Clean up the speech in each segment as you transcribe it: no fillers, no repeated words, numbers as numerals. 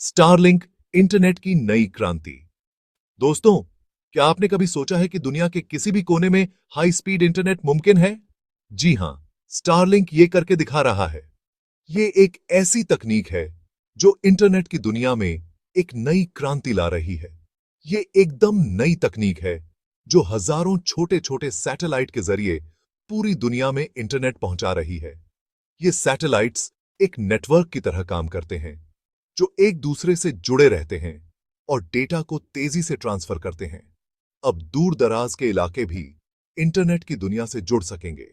Starlink internet की नई क्रांति। दोस्तों, क्या आपने कभी सोचा है कि दुनिया के किसी भी कोने में हाई स्पीड इंटरनेट मुमकिन है? जी हां, स्टारलिंक ये करके दिखा रहा है। ये एक ऐसी तकनीक है जो इंटरनेट की दुनिया में एक नई क्रांति ला रही है। ये एकदम नई तकनीक है जो हजारों छोटे-छोटे सैटेलाइट के जरिए पूरी दुनिया में इंटरनेट पहुंचा रही है। ये सैटेलाइट्स एक नेटवर्क की तरह काम करते हैं जो एक दूसरे से जुड़े रहते हैं और डेटा को तेजी से ट्रांसफर करते हैं। अब दूर दराज के इलाके भी इंटरनेट की दुनिया से जुड़ सकेंगे।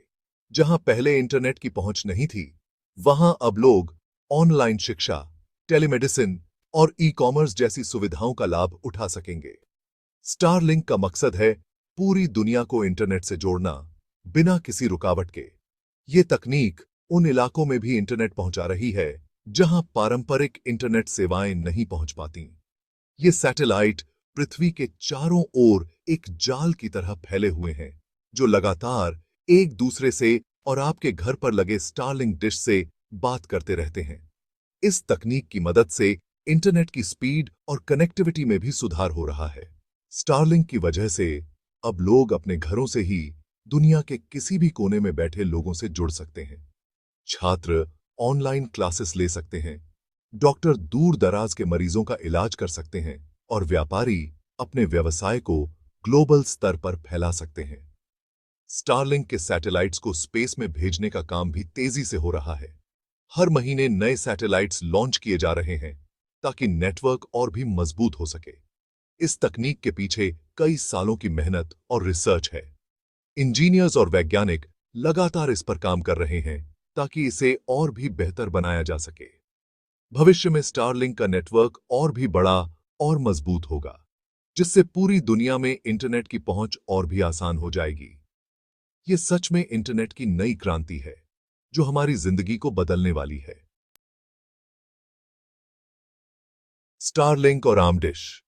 जहां पहले इंटरनेट की पहुंच नहीं थी, वहां अब लोग ऑनलाइन शिक्षा, टेलीमेडिसिन और ई कॉमर्स जैसी सुविधाओं का लाभ उठा सकेंगे। स्टारलिंक का मकसद है पूरी दुनिया को इंटरनेट से जोड़ना बिना किसी रुकावट के। ये तकनीक उन इलाकों में भी इंटरनेट पहुंचा रही है जहां पारंपरिक इंटरनेट सेवाएं नहीं पहुंच पाती। ये सैटेलाइट पृथ्वी के चारों ओर एक जाल की तरह फैले हुए हैं जो लगातार एक दूसरे से और आपके घर पर लगे स्टारलिंक डिश से बात करते रहते हैं। इस तकनीक की मदद से इंटरनेट की स्पीड और कनेक्टिविटी में भी सुधार हो रहा है। स्टारलिंक की वजह से अब लोग अपने घरों से ही दुनिया के किसी भी कोने में बैठे लोगों से जुड़ सकते हैं। छात्र ऑनलाइन क्लासेस ले सकते हैं, डॉक्टर दूर दराज के मरीजों का इलाज कर सकते हैं और व्यापारी अपने व्यवसाय को ग्लोबल स्तर पर फैला सकते हैं। स्टारलिंक के सैटेलाइट्स को स्पेस में भेजने का काम भी तेजी से हो रहा है। हर महीने नए सैटेलाइट्स लॉन्च किए जा रहे हैं ताकि नेटवर्क और भी मजबूत हो सके। इस तकनीक के पीछे कई सालों की मेहनत और रिसर्च है। इंजीनियर्स और वैज्ञानिक लगातार इस पर काम कर रहे हैं ताकि इसे और भी बेहतर बनाया जा सके। भविष्य में स्टारलिंक का नेटवर्क और भी बड़ा और मजबूत होगा, जिससे पूरी दुनिया में इंटरनेट की पहुंच और भी आसान हो जाएगी। ये सच में इंटरनेट की नई क्रांति है जो हमारी जिंदगी को बदलने वाली है। स्टारलिंक और आर्मडिश,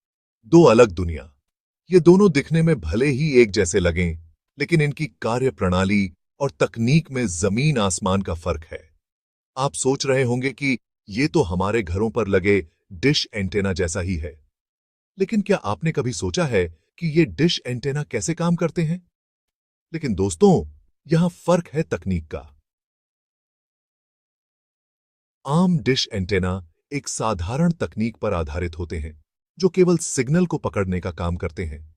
दो अलग दुनिया। ये दोनों दिखने में भले ही एक जैसे लगें, लेकिन इनकी कार्य प्रणाली और तकनीक में जमीन आसमान का फर्क है। आप सोच रहे होंगे कि ये तो हमारे घरों पर लगे डिश एंटेना जैसा ही है, लेकिन क्या आपने कभी सोचा है कि ये डिश एंटेना कैसे काम करते हैं? लेकिन दोस्तों, यहां फर्क है तकनीक का। आम डिश एंटेना एक साधारण तकनीक पर आधारित होते हैं जो केवल सिग्नल को पकड़ने का काम करते हैं।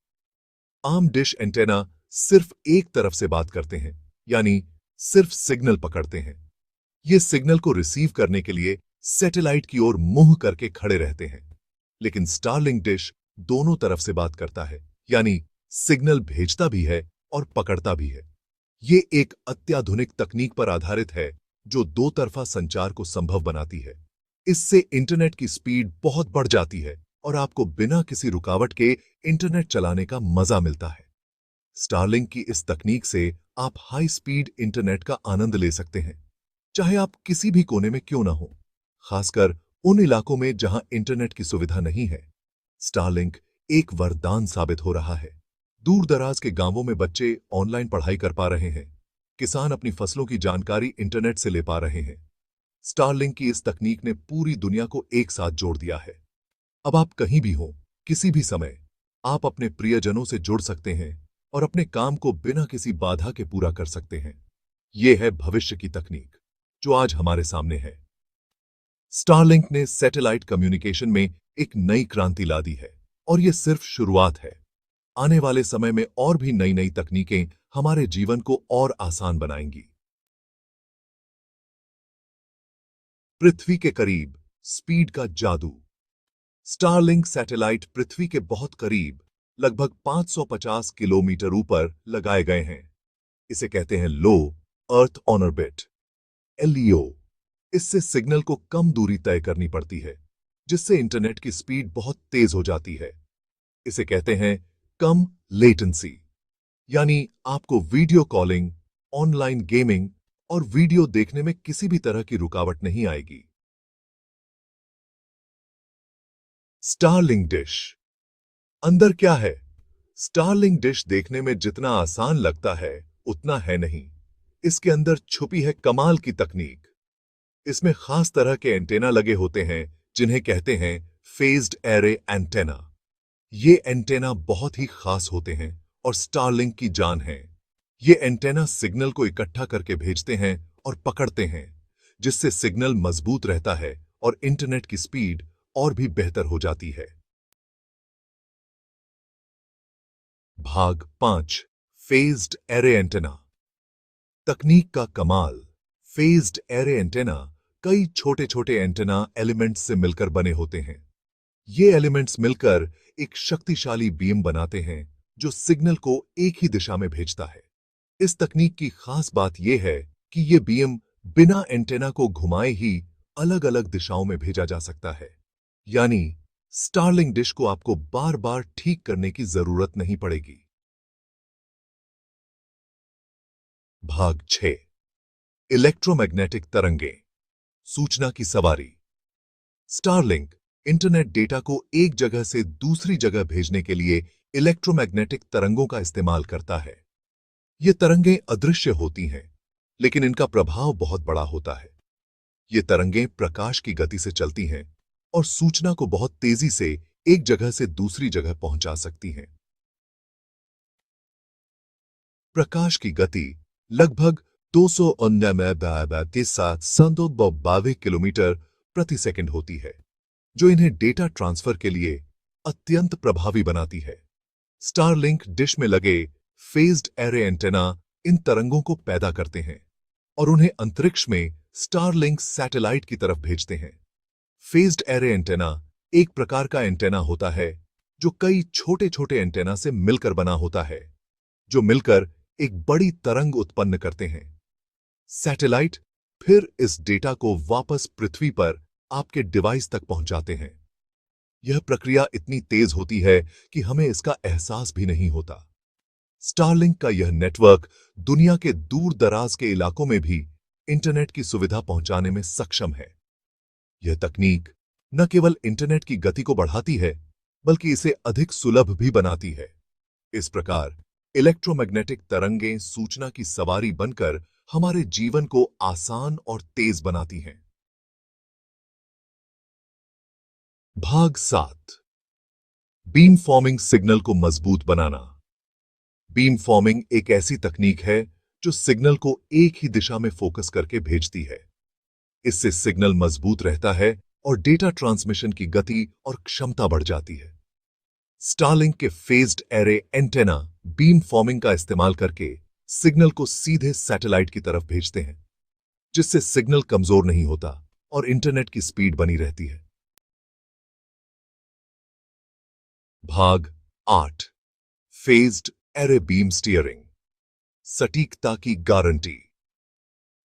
आम डिश एंटेना सिर्फ एक तरफ से बात करते हैं, यानी सिर्फ सिग्नल पकड़ते हैं। ये सिग्नल को रिसीव करने के लिए सैटेलाइट की ओर मुंह करके खड़े रहते हैं। लेकिन स्टारलिंक डिश दोनों तरफ से बात करता है, यानी सिग्नल भेजता भी है और पकड़ता भी है। ये एक अत्याधुनिक तकनीक पर आधारित है जो दो तरफा संचार को संभव बनाती है। इससे इंटरनेट की स्पीड बहुत बढ़ जाती है और आपको बिना किसी रुकावट के इंटरनेट चलाने का मजा मिलता है। स्टारलिंक की इस तकनीक से आप हाई स्पीड इंटरनेट का आनंद ले सकते हैं, चाहे आप किसी भी कोने में क्यों ना हो, खासकर उन इलाकों में जहां इंटरनेट की सुविधा नहीं है। स्टारलिंक एक वरदान साबित हो रहा है। दूर दराज के गांवों में बच्चे ऑनलाइन पढ़ाई कर पा रहे हैं, किसान अपनी फसलों की जानकारी इंटरनेट से ले पा रहे हैं। स्टारलिंक की इस तकनीक ने पूरी दुनिया को एक साथ जोड़ दिया है। अब आप कहीं भी हो, किसी भी समय, आप अपने प्रियजनों से जुड़ सकते हैं और अपने काम को बिना किसी बाधा के पूरा कर सकते हैं। यह है भविष्य की तकनीक जो आज हमारे सामने है। स्टारलिंक ने सैटेलाइट कम्युनिकेशन में एक नई क्रांति ला दी है और यह सिर्फ शुरुआत है। आने वाले समय में और भी नई नई तकनीकें हमारे जीवन को और आसान बनाएंगी। पृथ्वी के करीब स्पीड का जादू। स्टारलिंक सैटेलाइट पृथ्वी के बहुत करीब, लगभग 550 किलोमीटर ऊपर लगाए गए हैं। इसे कहते हैं लो अर्थ ऑर्बिट, LEO। इससे सिग्नल को कम दूरी तय करनी पड़ती है, जिससे इंटरनेट की स्पीड बहुत तेज हो जाती है। इसे कहते हैं कम लेटेंसी, यानी आपको वीडियो कॉलिंग, ऑनलाइन गेमिंग और वीडियो देखने में किसी भी तरह की रुकावट नहीं आएगी। स्टारलिंक डिश अंदर क्या है? स्टारलिंक डिश देखने में जितना आसान लगता है उतना है नहीं। इसके अंदर छुपी है कमाल की तकनीक। इसमें खास तरह के एंटेना लगे होते हैं जिन्हें कहते हैं फेज्ड एरे एंटेना। ये एंटेना बहुत ही खास होते हैं और स्टारलिंक की जान है। ये एंटेना सिग्नल को इकट्ठा करके भेजते हैं और पकड़ते हैं, जिससे सिग्नल मजबूत रहता है और इंटरनेट की स्पीड और भी बेहतर हो जाती है। भाग 5। Phased array antenna. तकनीक का कमाल। फेज्ड एरे एंटेना कई छोटे छोटे एंटेना एलिमेंट्स से मिलकर बने होते हैं। ये एलिमेंट्स मिलकर एक शक्तिशाली बीम बनाते हैं जो सिग्नल को एक ही दिशा में भेजता है। इस तकनीक की खास बात यह है कि यह बीम बिना एंटेना को घुमाए ही अलग अलग दिशाओं में भेजा जा सकता है। यानी स्टारलिंक डिश को आपको बार बार ठीक करने की जरूरत नहीं पड़ेगी। भाग 6। इलेक्ट्रोमैग्नेटिक तरंगे। सूचना की सवारी। स्टारलिंक इंटरनेट डेटा को एक जगह से दूसरी जगह भेजने के लिए इलेक्ट्रोमैग्नेटिक तरंगों का इस्तेमाल करता है। ये तरंगें अदृश्य होती हैं, लेकिन इनका प्रभाव बहुत बड़ा होता है। ये तरंगें प्रकाश की गति से चलती हैं और सूचना को बहुत तेजी से एक जगह से दूसरी जगह पहुंचा सकती हैं। प्रकाश की गति लगभग 299 किलोमीटर प्रति सेकंड होती है, जो इन्हें डेटा ट्रांसफर के लिए अत्यंत प्रभावी बनाती है। स्टारलिंक डिश में लगे फेज्ड एरे एंटेना इन तरंगों को पैदा करते हैं और उन्हें अंतरिक्ष में स्टारलिंक सैटेलाइट की तरफ भेजते हैं। फेज्ड एरे एंटेना एक प्रकार का एंटेना होता है जो कई छोटे छोटे एंटेना से मिलकर बना होता है, जो मिलकर एक बड़ी तरंग उत्पन्न करते हैं। सैटेलाइट फिर इस डेटा को वापस पृथ्वी पर आपके डिवाइस तक पहुंचाते हैं। यह प्रक्रिया इतनी तेज होती है कि हमें इसका एहसास भी नहीं होता। स्टारलिंक का यह नेटवर्क दुनिया के दूर दराज के इलाकों में भी इंटरनेट की सुविधा पहुंचाने में सक्षम है। यह तकनीक न केवल इंटरनेट की गति को बढ़ाती है, बल्कि इसे अधिक सुलभ भी बनाती है। इस प्रकार इलेक्ट्रोमैग्नेटिक तरंगें सूचना की सवारी बनकर हमारे जीवन को आसान और तेज बनाती हैं। भाग 7। बीम फॉर्मिंग सिग्नल को मजबूत बनाना। बीम फॉर्मिंग एक ऐसी तकनीक है जो सिग्नल को एक ही दिशा में फोकस करके भेजती है। इससे सिग्नल मजबूत रहता है और डेटा ट्रांसमिशन की गति और क्षमता बढ़ जाती है। स्टारलिंक के phased array antenna beam forming का इस्तेमाल करके सिग्नल को सीधे सैटेलाइट की तरफ भेजते हैं, जिससे सिग्नल कमजोर नहीं होता और इंटरनेट की स्पीड बनी रहती है। भाग 8। Phased array beam steering. सटीकता की गारंटी।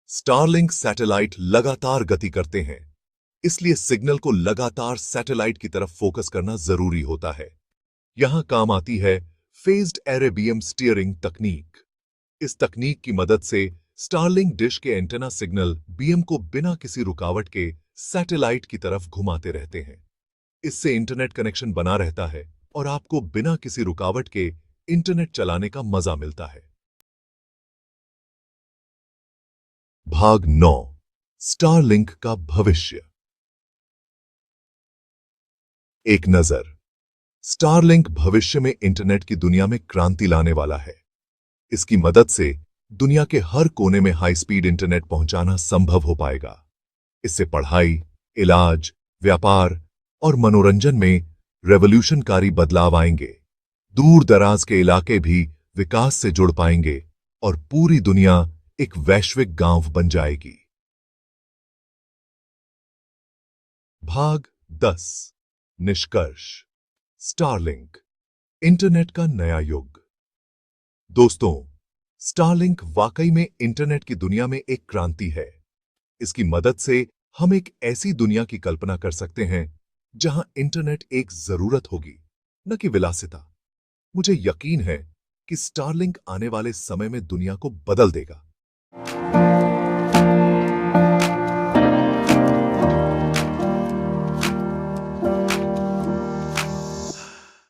स्टारलिंक सैटेलाइट लगातार गति करते हैं, इसलिए सिग्नल को लगातार सैटेलाइट की तरफ फोकस करना जरूरी होता है। यहां काम आती है फेज्ड एरे बीम स्टीयरिंग तकनीक। इस तकनीक की मदद से स्टारलिंक डिश के एंटेना सिग्नल बीम को बिना किसी रुकावट के सैटेलाइट की तरफ घुमाते रहते हैं। इससे इंटरनेट कनेक्शन बना रहता है और आपको बिना किसी रुकावट के इंटरनेट चलाने का मजा मिलता है। भाग 9। स्टारलिंक का भविष्य। एक नजर। स्टारलिंक भविष्य में इंटरनेट की दुनिया में क्रांति लाने वाला है। इसकी मदद से दुनिया के हर कोने में हाई स्पीड इंटरनेट पहुंचाना संभव हो पाएगा। इससे पढ़ाई, इलाज, व्यापार और मनोरंजन में रेवोल्यूशनकारी बदलाव आएंगे। दूर दराज के इलाके भी विकास से जुड़ पाएंगे और पूरी दुनिया एक वैश्विक गांव बन जाएगी। भाग 10। निष्कर्ष। स्टारलिंक इंटरनेट का नया युग। दोस्तों, स्टारलिंक वाकई में इंटरनेट की दुनिया में एक क्रांति है। इसकी मदद से हम एक ऐसी दुनिया की कल्पना कर सकते हैं जहां इंटरनेट एक जरूरत होगी, न कि विलासिता। मुझे यकीन है कि स्टारलिंक आने वाले समय में दुनिया को बदल देगा।